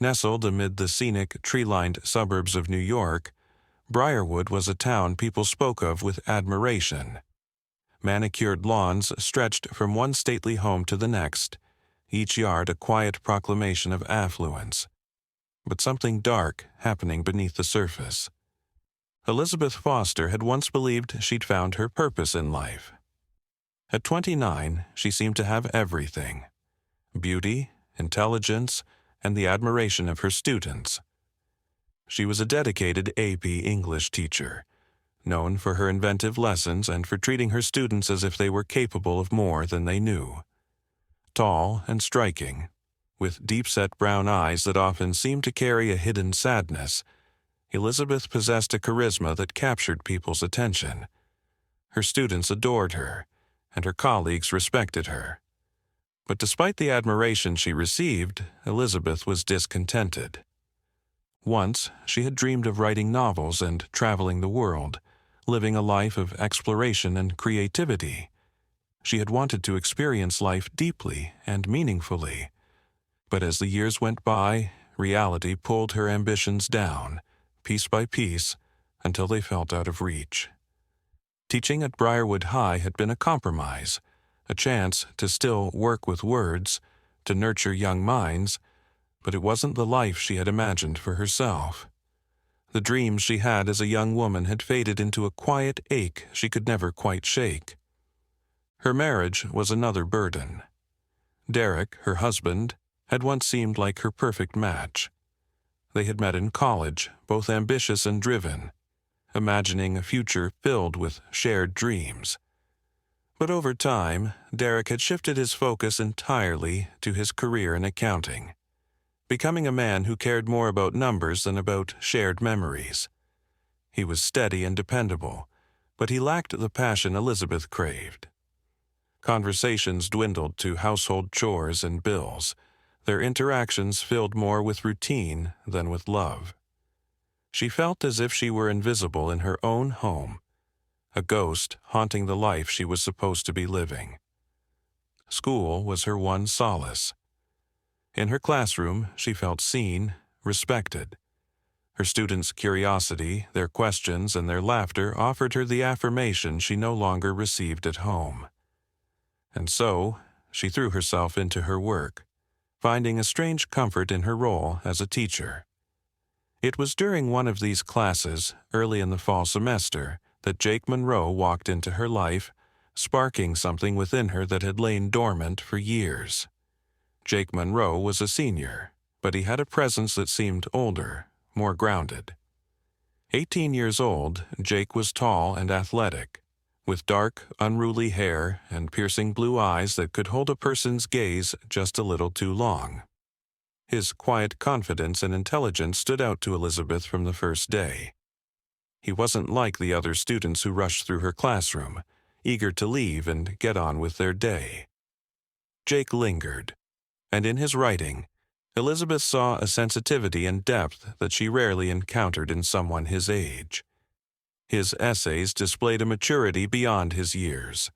Nestled amid the scenic, tree-lined suburbs of New York, Briarwood was a town people spoke of with admiration. Manicured lawns stretched from one stately home to the next, each yard a quiet proclamation of affluence. But something dark happening beneath the surface. Elizabeth Foster had once believed she'd found her purpose in life. At 29, she seemed to have everything: beauty, intelligence, and the admiration of her students. She was a dedicated AP English teacher, known for her inventive lessons and for treating her students as if they were capable of more than they knew. Tall and striking, with deep-set brown eyes that often seemed to carry a hidden sadness, Elizabeth possessed a charisma that captured people's attention. Her students adored her, and her colleagues respected her. But despite the admiration she received, Elizabeth was discontented. Once, she had dreamed of writing novels and traveling the world, living a life of exploration and creativity. She had wanted to experience life deeply and meaningfully. But as the years went by, reality pulled her ambitions down, piece by piece, until they felt out of reach. Teaching at Briarwood High had been a compromise, a chance to still work with words, to nurture young minds, but it wasn't the life she had imagined for herself. The dreams she had as a young woman had faded into a quiet ache she could never quite shake. Her marriage was another burden. Derek, her husband, had once seemed like her perfect match. They had met in college, both ambitious and driven, imagining a future filled with shared dreams. But over time, Derek had shifted his focus entirely to his career in accounting, becoming a man who cared more about numbers than about shared memories. He was steady and dependable, but he lacked the passion Elizabeth craved. Conversations dwindled to household chores and bills, their interactions filled more with routine than with love. She felt as if she were invisible in her own home, a ghost haunting the life she was supposed to be living. School was her one solace. In her classroom, she felt seen, respected. Her students' curiosity, their questions, and their laughter offered her the affirmation she no longer received at home. And so, she threw herself into her work, finding a strange comfort in her role as a teacher. It was during one of these classes, early in the fall semester, that Jake Monroe walked into her life, sparking something within her that had lain dormant for years. Jake Monroe was a senior, but he had a presence that seemed older, more grounded. 18 years old, Jake was tall and athletic, with dark, unruly hair and piercing blue eyes that could hold a person's gaze just a little too long. His quiet confidence and intelligence stood out to Elizabeth from the first day. He wasn't like the other students who rushed through her classroom, eager to leave and get on with their day. Jake lingered, and in his writing, Elizabeth saw a sensitivity and depth that she rarely encountered in someone his age. His essays displayed a maturity beyond his years,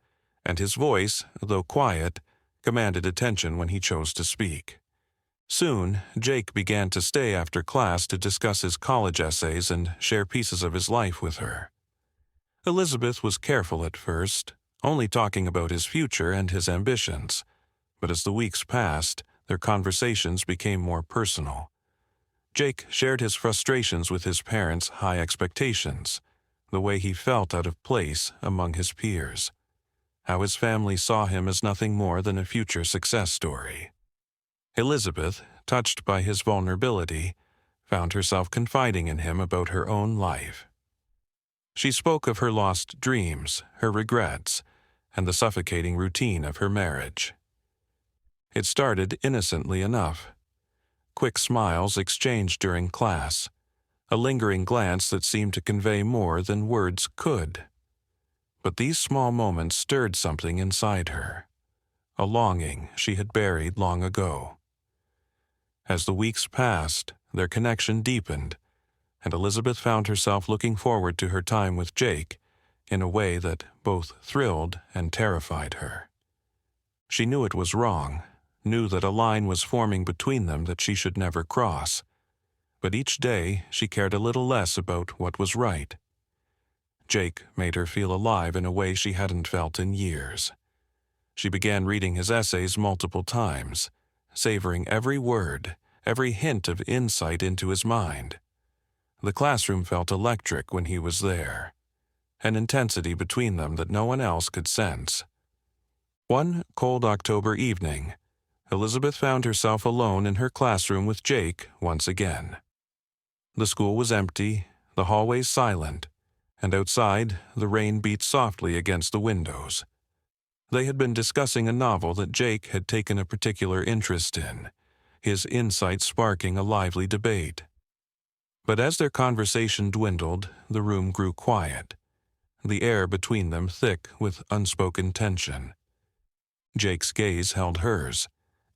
and his voice, though quiet, commanded attention when he chose to speak. Soon, Jake began to stay after class to discuss his college essays and share pieces of his life with her. Elizabeth was careful at first, only talking about his future and his ambitions, but as the weeks passed, their conversations became more personal. Jake shared his frustrations with his parents' high expectations, the way he felt out of place among his peers, how his family saw him as nothing more than a future success story. Elizabeth, touched by his vulnerability, found herself confiding in him about her own life. She spoke of her lost dreams, her regrets, and the suffocating routine of her marriage. It started innocently enough. Quick smiles exchanged during class, a lingering glance that seemed to convey more than words could. But these small moments stirred something inside her, a longing she had buried long ago. As the weeks passed, their connection deepened, and Elizabeth found herself looking forward to her time with Jake in a way that both thrilled and terrified her. She knew it was wrong, knew that a line was forming between them that she should never cross. But each day she cared a little less about what was right. Jake made her feel alive in a way she hadn't felt in years. She began reading his essays multiple times, savoring every word, every hint of insight into his mind. The classroom felt electric when he was there, an intensity between them that no one else could sense. One cold October evening, Elizabeth found herself alone in her classroom with Jake once again. The school was empty, the hallways silent, and outside the rain beat softly against the windows. They had been discussing a novel that Jake had taken a particular interest in, his insight sparking a lively debate. But as their conversation dwindled, the room grew quiet, the air between them thick with unspoken tension. Jake's gaze held hers,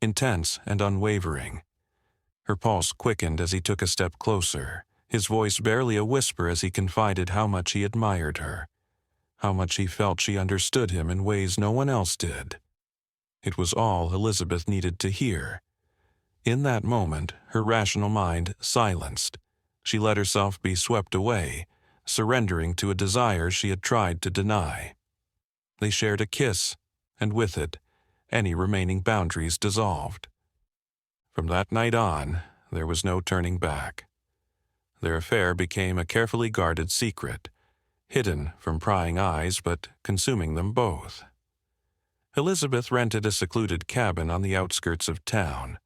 intense and unwavering. Her pulse quickened as he took a step closer, his voice barely a whisper as he confided how much he admired her, how much he felt she understood him in ways no one else did. It was all Elizabeth needed to hear. In that moment, her rational mind silenced. She let herself be swept away, surrendering to a desire she had tried to deny. They shared a kiss, and with it, any remaining boundaries dissolved. From that night on, there was no turning back. Their affair became a carefully guarded secret, hidden from prying eyes but consuming them both. Elizabeth rented a secluded cabin on the outskirts of town,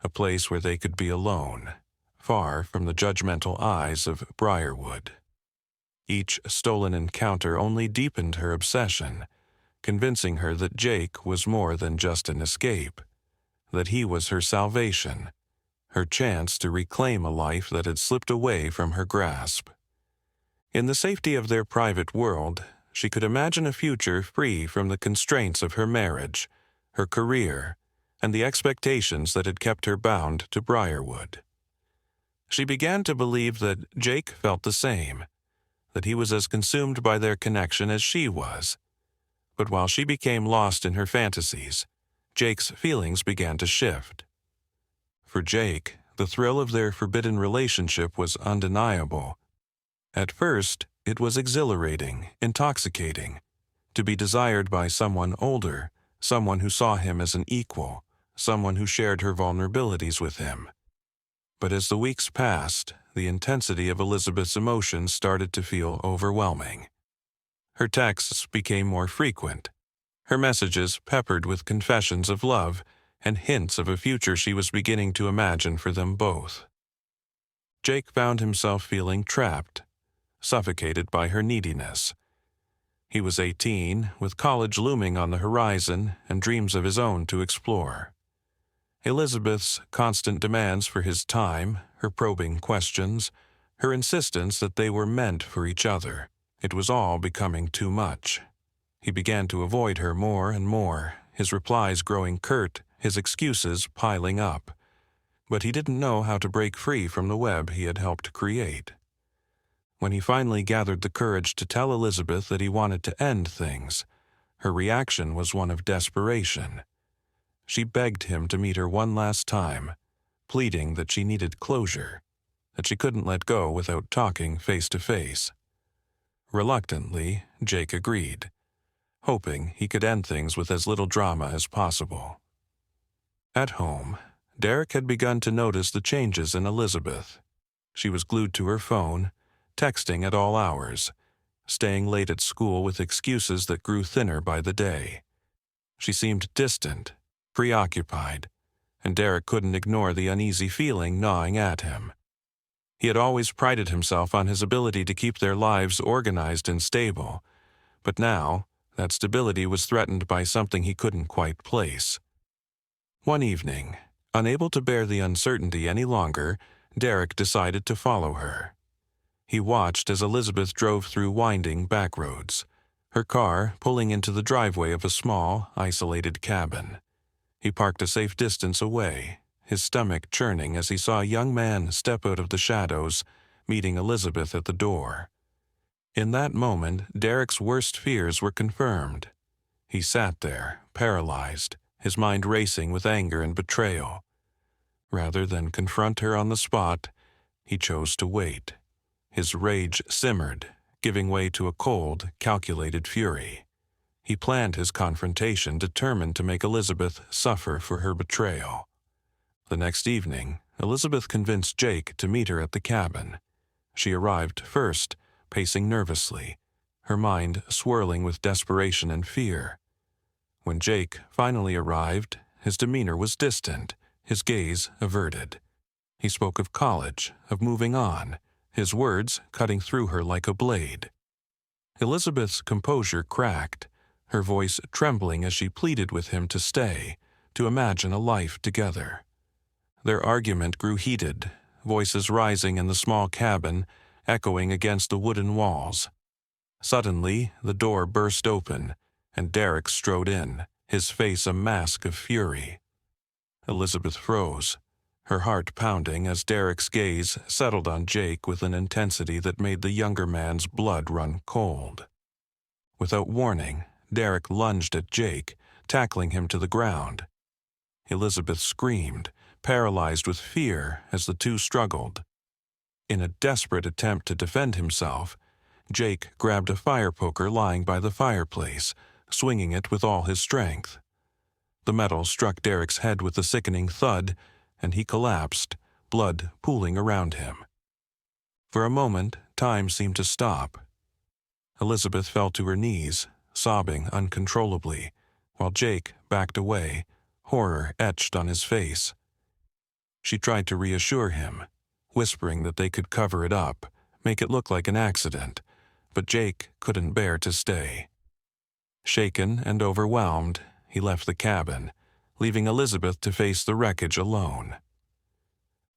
a place where they could be alone, far from the judgmental eyes of Briarwood. Each stolen encounter only deepened her obsession, convincing her that Jake was more than just an escape, that he was her salvation, her chance to reclaim a life that had slipped away from her grasp. In the safety of their private world, she could imagine a future free from the constraints of her marriage, her career, and the expectations that had kept her bound to Briarwood. She began to believe that Jake felt the same, that he was as consumed by their connection as she was. But while she became lost in her fantasies, Jake's feelings began to shift. For Jake, the thrill of their forbidden relationship was undeniable. At first, it was exhilarating, intoxicating, to be desired by someone older, someone who saw him as an equal, someone who shared her vulnerabilities with him. But as the weeks passed, the intensity of Elizabeth's emotions started to feel overwhelming. Her texts became more frequent, her messages peppered with confessions of love and hints of a future she was beginning to imagine for them both. Jake found himself feeling trapped, suffocated by her neediness. He was 18, with college looming on the horizon and dreams of his own to explore. Elizabeth's constant demands for his time, her probing questions, her insistence that they were meant for each other, it was all becoming too much. He began to avoid her more and more, his replies growing curt, his excuses piling up. But he didn't know how to break free from the web he had helped create. When he finally gathered the courage to tell Elizabeth that he wanted to end things, her reaction was one of desperation. She begged him to meet her one last time, pleading that she needed closure, that she couldn't let go without talking face to face. Reluctantly, Jake agreed, hoping he could end things with as little drama as possible. At home, Derek had begun to notice the changes in Elizabeth. She was glued to her phone, texting at all hours, staying late at school with excuses that grew thinner by the day. She seemed distant, preoccupied, and Derek couldn't ignore the uneasy feeling gnawing at him. He had always prided himself on his ability to keep their lives organized and stable, but now that stability was threatened by something he couldn't quite place. One evening, unable to bear the uncertainty any longer, Derek decided to follow her. He watched as Elizabeth drove through winding back roads, her car pulling into the driveway of a small, isolated cabin. He parked a safe distance away, his stomach churning as he saw a young man step out of the shadows, meeting Elizabeth at the door. In that moment, Derek's worst fears were confirmed. He sat there, paralyzed, his mind racing with anger and betrayal. Rather than confront her on the spot, he chose to wait. His rage simmered, giving way to a cold, calculated fury. He planned his confrontation, determined to make Elizabeth suffer for her betrayal. The next evening, Elizabeth convinced Jake to meet her at the cabin. She arrived first, pacing nervously, her mind swirling with desperation and fear. When Jake finally arrived, his demeanor was distant, his gaze averted. He spoke of college, of moving on, his words cutting through her like a blade. Elizabeth's composure cracked, her voice trembling as she pleaded with him to stay, to imagine a life together. Their argument grew heated, voices rising in the small cabin, echoing against the wooden walls. Suddenly, the door burst open, and Derek strode in, his face a mask of fury. Elizabeth froze, her heart pounding as Derek's gaze settled on Jake with an intensity that made the younger man's blood run cold. Without warning, Derek lunged at Jake, tackling him to the ground. Elizabeth screamed, paralyzed with fear as the two struggled. In a desperate attempt to defend himself, Jake grabbed a fire poker lying by the fireplace, swinging it with all his strength. The metal struck Derek's head with a sickening thud, and he collapsed, blood pooling around him. For a moment, time seemed to stop. Elizabeth fell to her knees, sobbing uncontrollably, while Jake backed away, horror etched on his face. She tried to reassure him, whispering that they could cover it up, make it look like an accident, but Jake couldn't bear to stay. Shaken and overwhelmed, he left the cabin, leaving Elizabeth to face the wreckage alone.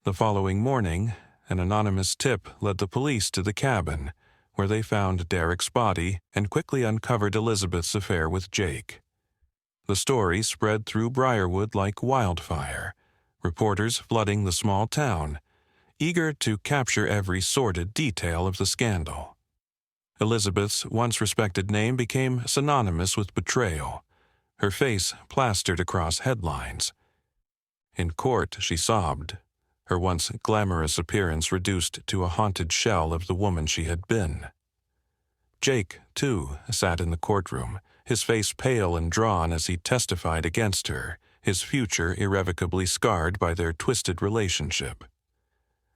The following morning, an anonymous tip led the police to the cabin, where they found Derek's body and quickly uncovered Elizabeth's affair with Jake. The story spread through Briarwood like wildfire, reporters flooding the small town, eager to capture every sordid detail of the scandal. Elizabeth's once respected name became synonymous with betrayal, her face plastered across headlines. In court, she sobbed, her once glamorous appearance reduced to a haunted shell of the woman she had been. Jake, too, sat in the courtroom, his face pale and drawn as he testified against her, his future irrevocably scarred by their twisted relationship.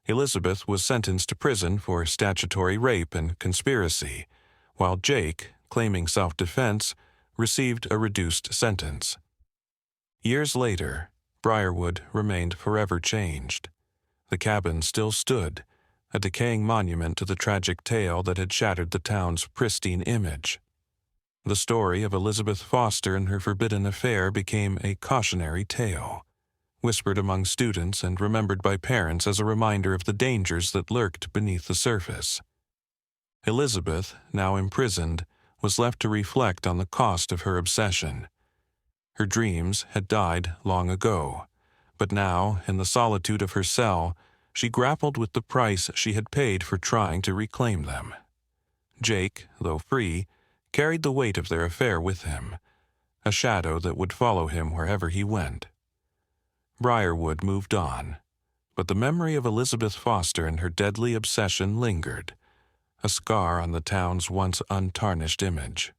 Elizabeth was sentenced to prison for statutory rape and conspiracy, while Jake, claiming self-defense, received a reduced sentence. Years later, Briarwood remained forever changed. The cabin still stood, a decaying monument to the tragic tale that had shattered the town's pristine image. The story of Elizabeth Foster and her forbidden affair became a cautionary tale, whispered among students and remembered by parents as a reminder of the dangers that lurked beneath the surface. Elizabeth, now imprisoned, was left to reflect on the cost of her obsession. Her dreams had died long ago, but now, in the solitude of her cell, she grappled with the price she had paid for trying to reclaim them. Jake, though free, carried the weight of their affair with him, a shadow that would follow him wherever he went. Briarwood moved on, but the memory of Elizabeth Foster and her deadly obsession lingered, a scar on the town's once untarnished image.